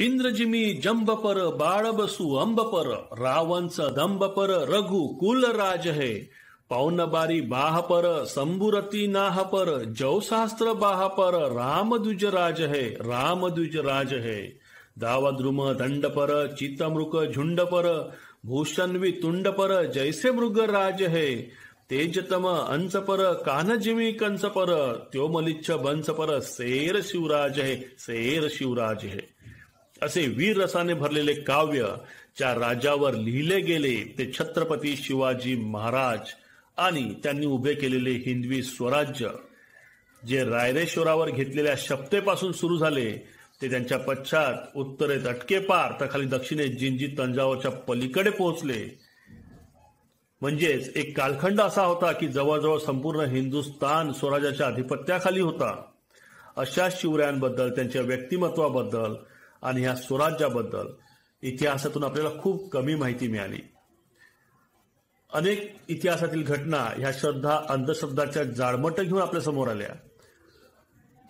इंद्रजिमी जंबपर बाळबसू अंबपर रावंच दंबपर रघु कुल राज है पौनबारी बाहपर संबुरती नाहपर जौशास्त्र बाहपर रामद्विज राज है दावद्रुम दंडपर चितमृक झुंडपर भूषणवी तुंडपर जैसे मृग राज है तेजतम अंचपर कान्हजिमी कंचपर त्योमलिच्छ बंचपर शेर शिवराज है असे वीर रसाने भरलेले काव्य ज्या राजावर लिहिले गेले ते छत्रपती शिवाजी महाराज आणि त्यांनी उभे केलेले हिंदवी स्वराज्य जे रायरेश्वरावर घेतलेल्या शपथेपासून सुरू झाले ते त्यांच्या पश्चात उत्तरेत अटकेपार तर खाली दक्षिणेत जिंजी तंजावरच्या पलीकडे पोहोचले. म्हणजेच एक कालखंड असा होता की जवळजवळ संपूर्ण हिंदुस्थान स्वराज्याच्या अधिपत्याखाली होता. अशा शिवरायांबद्दल त्यांच्या व्यक्तिमत्वाबद्दल आणि ह्या स्वराज्याबद्दल इतिहासातून आपल्याला खूप कमी माहिती मिळाली. अनेक इतिहासातील घटना ह्या श्रद्धा अंधश्रद्धाच्या जाळमट घेऊन आपल्या समोर आल्या.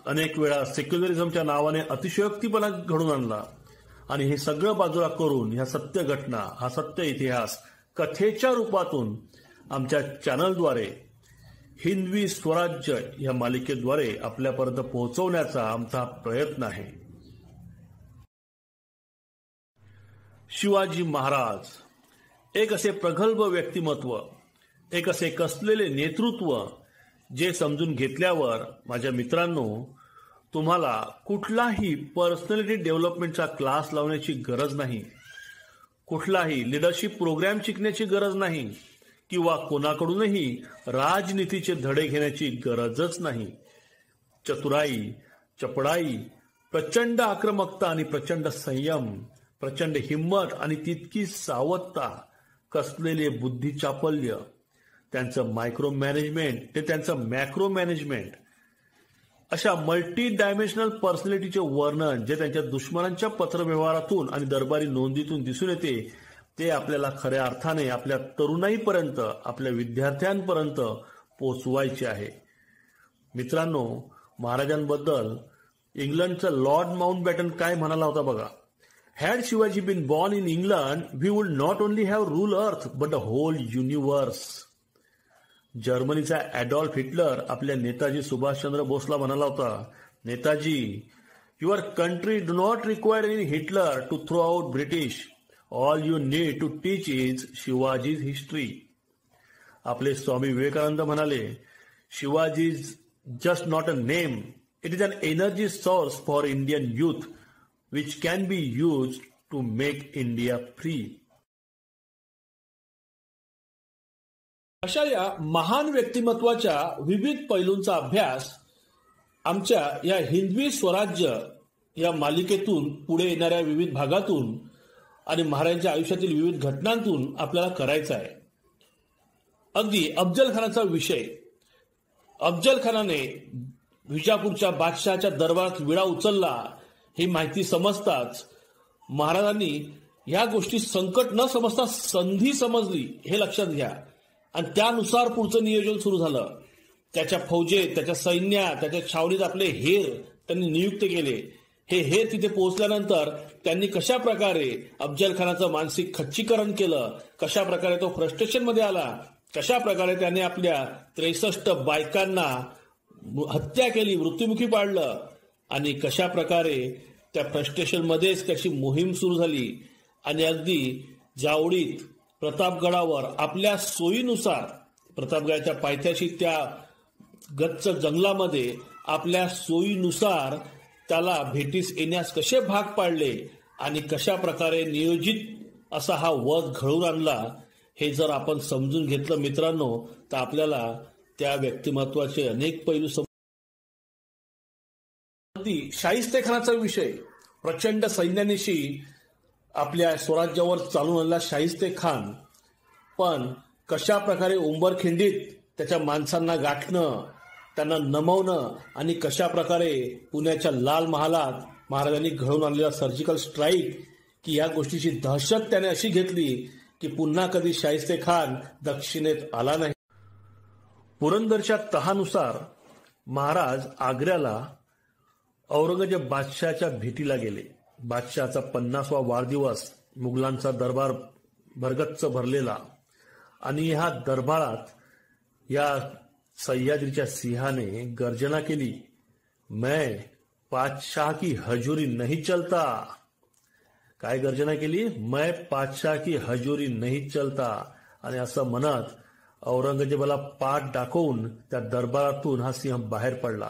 अनेक वेळा सेक्युलरिझमच्या नावाने अतिशयोक्तीपणा घडून आणला आणि हे सगळं बाजूला करून ह्या सत्य घटना हा सत्य इतिहास कथेच्या रूपातून आमच्या चॅनलद्वारे हिंदवी स्वराज्य या मालिकेद्वारे आपल्यापर्यंत पोहोचवण्याचा आमचा प्रयत्न आहे. शिवाजी महाराज एक असे प्रगल्भ व्यक्तिमत्व, एक असे कसलेले नेतृत्व जे समजून घेतल्यावर माझ्या मित्रांनो तुम्हाला कुठलाही पर्सनॅलिटी डेव्हलपमेंटचा क्लास लावण्याची गरज नाही, कुठलाही लिडरशिप प्रोग्राम शिकण्याची गरज नाही किंवा कोणाकडूनही राजनीतीचे धडे घेण्याची गरजच नाही. चतुराई, चपळाई, प्रचंड आक्रमकता आणि प्रचंड संयम, प्रचंड हिंमत आणि तितकी सावधता, कसलेले बुद्धिचापल्य, त्यांचं मायक्रो मॅनेजमेंट ते त्यांचं मॅक्रो मॅनेजमेंट, अशा मल्टी डायमेन्शनल पर्सनॅलिटीचे वर्णन जे त्यांच्या दुश्मनांच्या पत्रव्यवहारातून आणि दरबारी नोंदीतून दिसून येते ते आपल्याला खऱ्या अर्थाने आपल्या तरुणाईपर्यंत, आपल्या विद्यार्थ्यांपर्यंत पोचवायचे आहे. मित्रांनो, महाराजांबद्दल इंग्लंडचं लॉर्ड माउंटबॅटन काय म्हणाला होता बघा. Had Shivaji been born in England, we would not only have ruled earth, but the whole universe. जर्मनीचा ॲडॉल्फ हिटलर आपल्या नेताजी सुभाषचंद्र बोसला म्हणाला होता, Netaji, your country do not require any Hitler to throw out British. All you need to teach is Shivaji's history. आपले स्वामी विवेकानंद म्हणाले, Shivaji is just not a name, it is an energy source for Indian youth which can be used to make India free. अशा या महान व्यक्तिमत्वाच्या विविध पैलूंचा अभ्यास आमच्या या हिंदवी स्वराज्य या मालिकेतून पुढे येणाऱ्या विविध भागातून आणि महाराजांच्या आयुष्यातील विविध घटनांतून आपल्याला करायचा आहे. अगदी अफजल खानाचा विषय. अफजल खानाने विजापूरच्या बादशहाच्या दरबारात विडा उचलला ही माहिती समजताच महाराजांनी या गोष्टी संकट न समजता संधी समजली हे लक्षात घ्या आणि त्यानुसार पुढचं नियोजन सुरू झालं. त्याच्या फौजेत, त्याच्या सैन्यात, त्याच्या छावणीत आपले हेर त्यांनी नियुक्त केले. हे हेर तिथे पोहोचल्यानंतर त्यांनी कशा प्रकारे अफजल खानाचं मानसिक खच्चीकरण केलं, कशा प्रकारे तो फ्रस्ट्रेशन मध्ये आला, कशा प्रकारे त्याने आपल्या 63 बायकांना हत्या केली, मृत्युमुखी पाडलं आणि कशा प्रकारे त्या फ्रस्ट्रेशन मध्येच त्याची मोहीम सुरू झाली आणि अगदी जावडीत प्रतापगडावर आपल्या सोयीनुसार प्रतापगडाच्या पायथ्याशी त्या गच्च जंगलामध्ये आपल्या सोयीनुसार त्याला भेटीस येण्यास कसे भाग पाडले आणि कशा प्रकारे नियोजित असा हा वध घडवून आणला हे जर आपण समजून घेतलं मित्रांनो तर आपल्याला त्या व्यक्तिमत्वाचे अनेक पैलू शाहिस्तेखानाचा विषय. प्रचंड सैन्यानिशी आपल्या स्वराज्यावर चालून आलेला शाहिस्तेखान पण कशा प्रकारे उंबरखिंडीत त्याच्या माणसांना गाठणं, त्यांना नमवणं आणि कशा प्रकारे पुण्याच्या लाल महालात महाराजांनी घडवून आणलेला सर्जिकल स्ट्राईक की या गोष्टीची दहशत त्याने अशी घेतली की पुन्हा कधी शाहिस्तेखान दक्षिणेत आला नाही. पुरंदरच्या तहानुसार महाराज आग्र्याला औरंगजेब बादशहाच्या भेटीला गेले. बादशहाचा 50वा वाढदिवस, मुघलांचा दरबार भरगच्च भरलेला, आणि ह्या दरबारात या सह्याद्रीच्या सिंहाने गर्जना केली, मैं पातशाह की हजूरी नहीं चलता. काय गर्जना केली? मैं पातशाह की हजूरी नहीं चलता. आणि असं म्हणत औरंगजेबाला पाठ दाखवून त्या दरबारातून हा सिंह बाहेर पडला.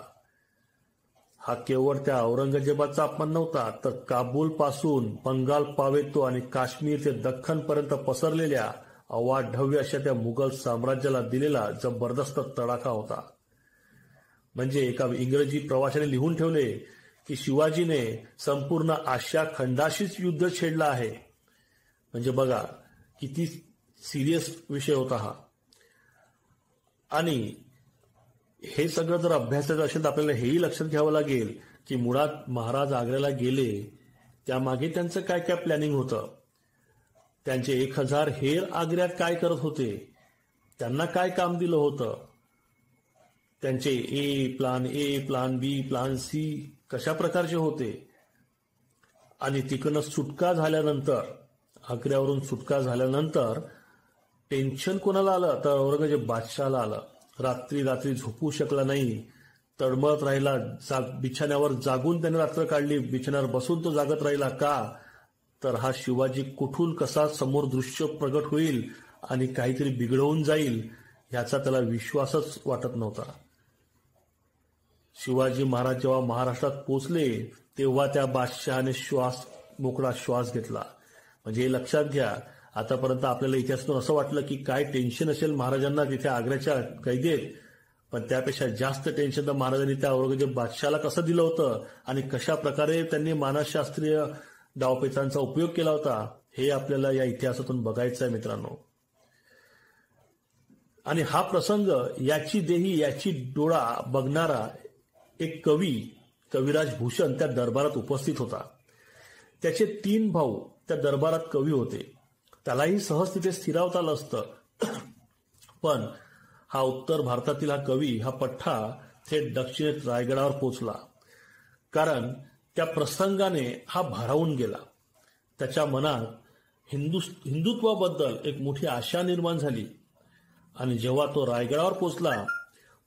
हा केवळ त्या औरंगजेबाचा अपमान नव्हता, तर काबूल पासून बंगाल पावेतो आणि काश्मीर ते दख्खन पर्यंत पसरलेल्या अवाढव्य अशा त्या मुघल साम्राज्याला दिलेला जबरदस्त तडाखा होता. म्हणजे एका इंग्रजी प्रवाशाने लिहून ठेवले की शिवाजीने संपूर्ण आशिया खंडाशीच युद्ध छेडलं आहे. म्हणजे बघा किती सिरियस विषय होता हा. आणि हे सगळं जर अभ्यासाचं असेल तर आपल्याला हेही लक्षात घ्यावं लागेल की मुळात महाराज आग्र्याला गेले त्यामागे त्यांचं काय काय प्लॅनिंग होतं. त्यांचे 1000 हेर आग्र्यात काय करत होते, त्यांना काय काम दिलं होतं, त्यांचे plan A, plan B, plan C कशा प्रकारचे होते. आणि तिकडनं सुटका झाल्यानंतर, आग्र्यावरून सुटका झाल्यानंतर टेन्शन कोणाला आलं तर औरंगजेब बादशहाला आलं. रात्री झोपू शकला नाही, तळमळत राहिला, बिछाण्यावर जागून त्याने रात्र काढली, बिछाण्यावर बसून तो जागत राहिला. का तर हा शिवाजी कुठून कसा समोर दृश्य प्रगट होईल आणि काहीतरी बिघडवून जाईल याचा त्याला विश्वासच वाटत नव्हता. शिवाजी महाराज जेव्हा महाराष्ट्रात पोचले तेव्हा त्या बादशहाने मोकळा श्वास घेतला. म्हणजे हे लक्षात घ्या, आतापर्यंत आपल्याला इतिहासातून असं वाटलं की काय टेन्शन असेल महाराजांना तिथे आग्र्याच्या कैदेत, पण त्यापेक्षा जास्त टेन्शन तर महाराजांनी त्या औरंगजेब बादशहाला कसं दिलं होतं आणि कशा प्रकारे त्यांनी मानसशास्त्रीय डावपेचांचा उपयोग केला होता हे आपल्याला या इतिहासातून बघायचं आहे मित्रांनो. आणि हा प्रसंग याची देही याची डोळा बघणारा एक कविराज भूषण त्या दरबारात उपस्थित होता. त्याचे 3 भाऊ त्या दरबारात कवी होते. त्यालाही सहज तिथे स्थिरावता आलं असतं, पण हा उत्तर भारतातील हा कवी, हा पठ्ठा थेट दक्षिणेत रायगडावर पोचला. कारण त्या प्रसंगाने हा भारावून गेला. त्याच्या मनात हिंदुत्वाबद्दल एक मोठी आशा निर्माण झाली. आणि जेव्हा तो रायगडावर पोचला,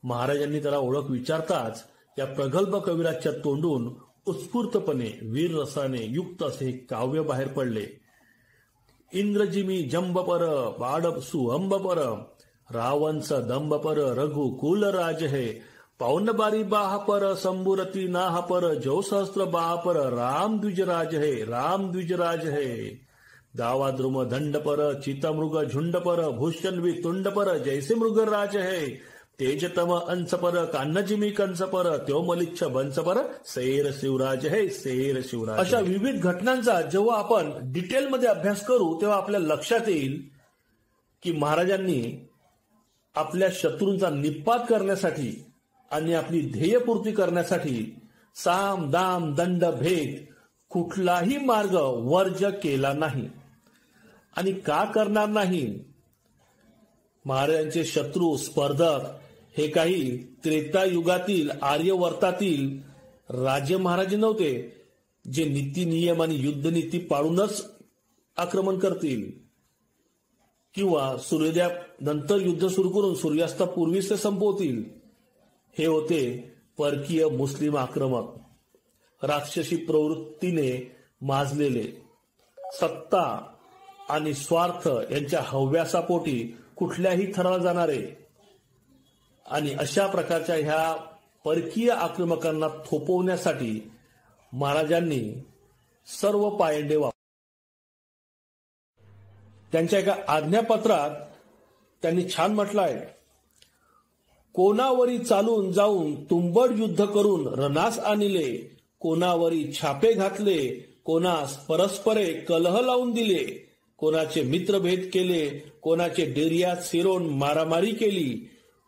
महाराजांनी त्याला ओळख विचारताच या प्रगल्भ कविराजच्या तोंडून उत्स्फूर्तपणे वीररसाने युक्त असे काव्य बाहेर पडले. इंद्रजिमी जंबपर बाडब सुअंबपर, रावंस दंबपर रघुकुल राज है, पौनबारी बाहपर संबुरती नाहपर, जो सहस्त्र बाहपर राम द्विजराज है, राम द्विजराज है. दावाद्रुम दंडपर चितमृग झुंडपर, भूषण तुंडपर जैसे मृगराज है, तेजतम अंसपर कान्नजिमी कंसपर, त्यो मलिच्छ बंसपर सैर शिवराज है, सैर शिवराज. अशा विविध घटनांचा जेव्हा आपण डिटेलमध्ये अभ्यास करू तेव्हा आपल्या लक्षात येईल की महाराजांनी आपल्या शत्रूंचा निपात करण्यासाठी आणि आपली ध्येयपूर्ती करण्यासाठी साम दाम दंड भेद कुठलाही मार्ग वर्ज केला नाही. आणि का करणार नाही? महाराजांचे शत्रू स्पर्धक हे काही त्रेतायुगातील आर्यवर्तातील राजे महाराजे नव्हते जे नीती नियम आणि युद्धनीती पाळूनच आक्रमण करतील किंवा सूर्योदयानंतर युद्ध सुरू करून सूर्यास्तापूर्वीच ते संपवतील. हे होते परकीय मुस्लिम आक्रमक, राक्षसी प्रवृत्तीने माजलेले, सत्ता आणि स्वार्थ यांच्या हव्यासापोटी कुठल्याही थराला जाणारे. आणि अशा प्रकारच्या ह्या परकीय आक्रमकांना थोपवण्यासाठी महाराजांनी सर्व पायंडे वापरले. त्यांच्या एका आज्ञापत्रात त्यांनी छान म्हटलं आहे, कोणावरी चालून जाऊन तुंबड युद्ध करून रणास आणले, कोणावरी छापे घातले, कोणास परस्परे कलह लावून दिले, कोणाचे मित्रभेद केले, कोणाचे डेरियात शिरोन मारामारी केली,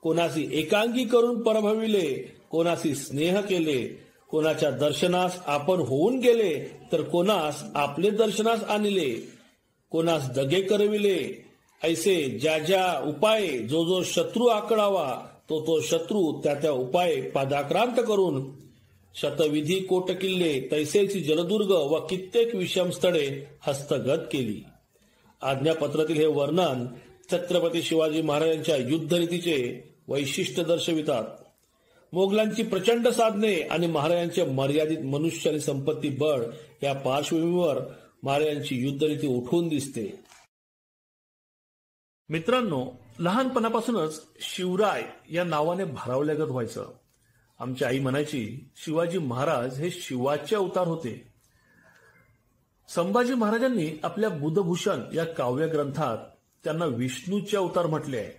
कोणाशी एकांगी करून परभविले, कोणाशी स्नेह केले, कोणाच्या दर्शनास आपण होऊन गेले तर कोणास आपले दर्शनास आणले, कोणास दगे करविले, ऐसे ज्या ज्या उपाय जो जो शत्रू आकडावा तो तो शत्रू त्या त्या उपाय पादाक्रांत करून शतविधी कोटकिल्ले, तैसेची जलदुर्ग व कित्येक विषम स्थळे हस्तगत केली. आज्ञापत्रातील हे वर्णन छत्रपती शिवाजी महाराजांच्या युद्धनीतीचे वैशिष्ट्य दर्शवितात. मोगलांची प्रचंड साधने आणि महाराजांचे मर्यादित मनुष्य आणि संपत्ती बळ या पार्श्वभूमीवर महाराजांची युद्धनीती उठून दिसते. मित्रांनो, लहानपणापासूनच शिवराय या नावाने भारावल्यागत व्हायचं. आमची आई म्हणायची, शिवाजी महाराज हे शिवाचे अवतार होते. संभाजी महाराजांनी आपल्या बुधभूषण या काव्य ग्रंथात त्यांना विष्णूचे अवतार म्हटले आहे.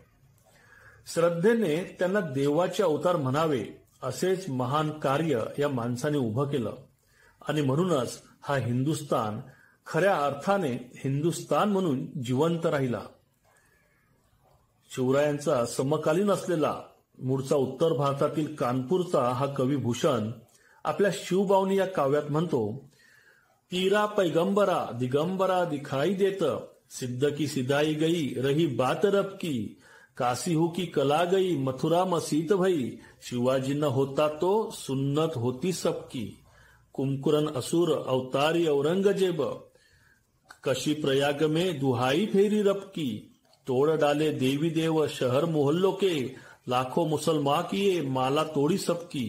श्रद्धेने त्यांना देवाचे अवतार म्हणावे असेच महान कार्य या माणसाने उभं केलं आणि म्हणूनच हा हिंदुस्थान खऱ्या अर्थाने हिंदुस्थान म्हणून जिवंत राहिला. शिवरायांचा समकालीन असलेला मूळचा उत्तर भारतातील कानपूरचा हा कवी भूषण आपल्या शिवबावनी या काव्यात म्हणतो, तीरा पैगंबरा दिगंबरा दिखाई देत, सिद्ध की सिदाई गई रही बात रब की, काशी हो की कला गई मथुरा मसीत भई, शिवाजी न होता तो सुन्नत होती सबकी, कुमकुरन असुर अवतारी औरंगजेब, कशी प्रयाग में दुहाई फेरी रब की, तोड़ डाले देवी देव शहर मोहल्लों के, लाखों मुसलमान किए माला तोड़ी सबकी,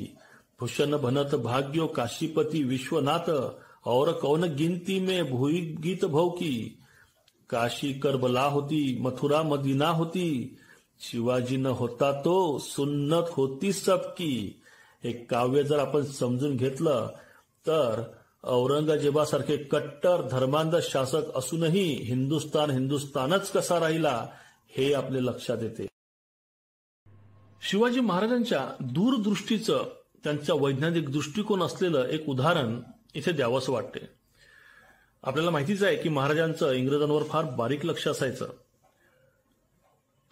भूषण भनत भाग्यो काशीपति विश्वनाथ, और कौन गिनती में भूई गीत भव की, काशी करबला होती मथुरा मदीना होती, शिवाजी न होता तो सुन्नत होती सबकी. हे काव्य जर आपण समजून घेतलं तर औरंगजेबासारखे कट्टर धर्मांध शासक असूनही हिंदुस्थानच कसा राहिला हे आपले लक्षात येते. शिवाजी महाराजांच्या दूरदृष्टीचं, त्यांचा वैज्ञानिक दृष्टिकोन असलेलं एक उदाहरण इथे द्यावंसं वाटते. आपल्याला माहितीच आहे की महाराजांचं इंग्रजांवर फार बारीक लक्ष असायचं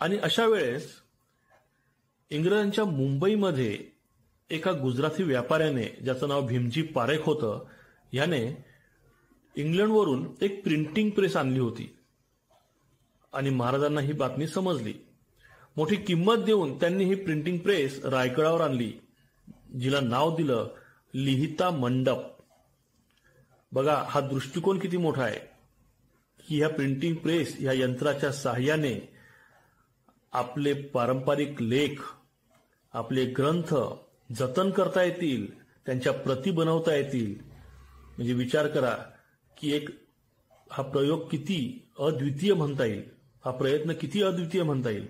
आणि अशा वेळेस इंग्रजांच्या मुंबईमध्ये एका गुजराती व्यापाऱ्याने, ज्याचं नाव भीमजी पारेख होतं, याने इंग्लंडवरून एक प्रिंटिंग प्रेस आणली होती आणि महाराजांना ही बातमी समजली. मोठी किंमत देऊन त्यांनी ही प्रिंटिंग प्रेस रायगडावर आणली, जिला नाव दिलं लिहिता मंडप. बघा हा दृष्टिकोन किती मोठा आहे की ह्या प्रिंटिंग प्रेस ह्या यंत्राच्या सहाय्याने आपले पारंपरिक लेख, आपले ग्रंथ जतन करता येतील, त्यांच्या प्रती बनवता येतील. म्हणजे विचार करा की हा प्रयोग किती अद्वितीय म्हणता येईल, हा प्रयत्न किती अद्वितीय म्हणता येईल.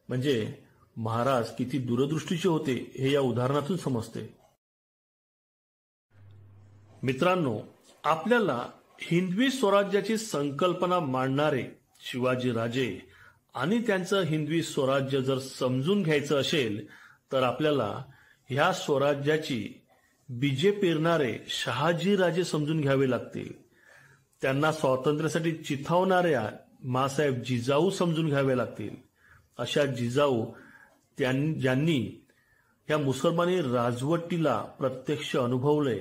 म्हणजे महाराज किती दूरदृष्टीचे होते हे या उदाहरणातून समजते. मित्रांनो, आपल्याला हिंदवी स्वराज्याची संकल्पना मांडणारे शिवाजी राजे आणि त्यांचं हिंदवी स्वराज्य जर समजून घ्यायचं असेल तर आपल्याला ह्या स्वराज्याची बीजे पेरणारे शहाजी राजे समजून घ्यावे लागतील. त्यांना स्वातंत्र्यासाठी चिथावणाऱ्या मासाहेब जिजाऊ समजून घ्यावे लागतील. अशा जिजाऊ ज्यांनी या मुसलमानी राजवटीला प्रत्यक्ष अनुभवले.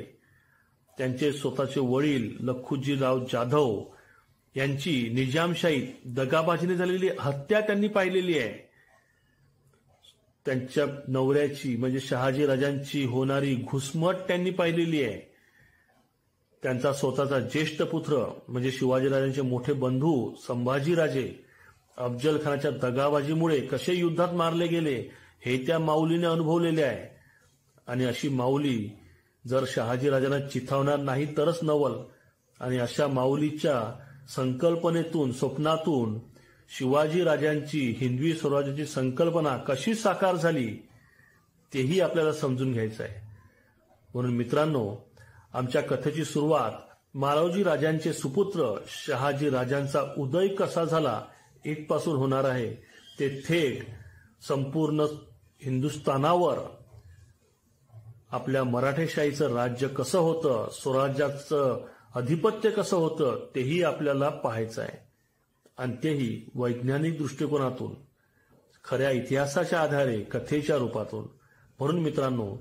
त्यांचे स्वतःचे वडील लखुजीराव जाधव यांची निजामशाहीत दगाबाजीने झालेली हत्या त्यांनी पाहिलेली आहे. त्यांच्या नवऱ्याची म्हणजे शहाजी राजांची होणारी घुसमट त्यांनी पाहिलेली आहे. त्यांचा स्वतःचा ज्येष्ठ पुत्र म्हणजे शिवाजीराजांचे मोठे बंधू संभाजीराजे अफजल खानाच्या दगाबाजीमुळे कसे युद्धात मारले गेले हे त्या माऊलीने अनुभवलेले आहे. आणि अशी माऊली जर शहाजीराजांना चिथावणार नाही तरच नवल. आणि अशा माऊलीच्या संकल्पनेतून, स्वप्नातून शिवाजी राजांची हिंदवी स्वराज्याची संकल्पना कशी साकार झाली तेही आपल्याला समजून घ्यायचं आहे. म्हणून मित्रांनो, आमच्या कथेची सुरुवात मालोजी राजांचे सुपुत्र शहाजी राजांचा उदय कसा झाला इथपासून होणार आहे. ते थेट संपूर्ण हिंदुस्थानावर आपल्या मराठेशाहीचं राज्य कसं होतं, स्वराज्याचं अधिपत्य कसं होतं तेही आपल्याला पाहायचं आहे. आणि तेही वैज्ञानिक दृष्टिकोनातून, खऱ्या इतिहासाच्या आधारे, कथेच्या रूपातून. म्हणून मित्रांनो,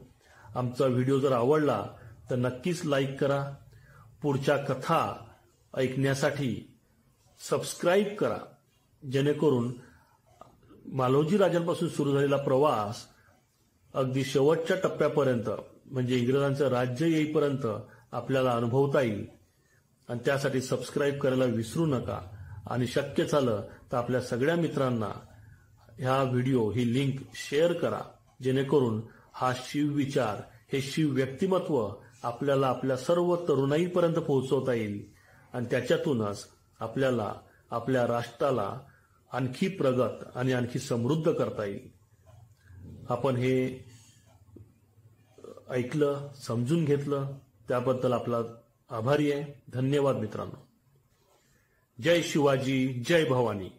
आमचा व्हिडिओ जर आवडला तर नक्कीच लाईक करा. पुढच्या कथा ऐकण्यासाठी सबस्क्राईब करा, जेणेकरून मालोजी राजांपासून सुरू झालेला प्रवास अगदी शेवटच्या टप्प्यापर्यंत म्हणजे इंग्रजांचं राज्य येईपर्यंत आपल्याला अनुभवता येईल. आणि त्यासाठी सबस्क्राईब करायला विसरू नका. आणि शक्य झालं तर आपल्या सगळ्या मित्रांना ह्या व्हिडिओ ही लिंक शेअर करा, जेणेकरून हा शिवविचार, हे शिव व्यक्तिमत्व आपल्याला आपल्या सर्व तरुणाईपर्यंत पोहोचवता येईल. आणि त्याच्यातूनच आपल्याला आपल्या राष्ट्राला आणखी प्रगत आणि आणखी समृद्ध करता येईल. आपण हे ऐकलं, समजून घेतलं, त्याबद्दल आपला आभारी आहे. धन्यवाद मित्रांनो. जय शिवाजी, जय भवानी.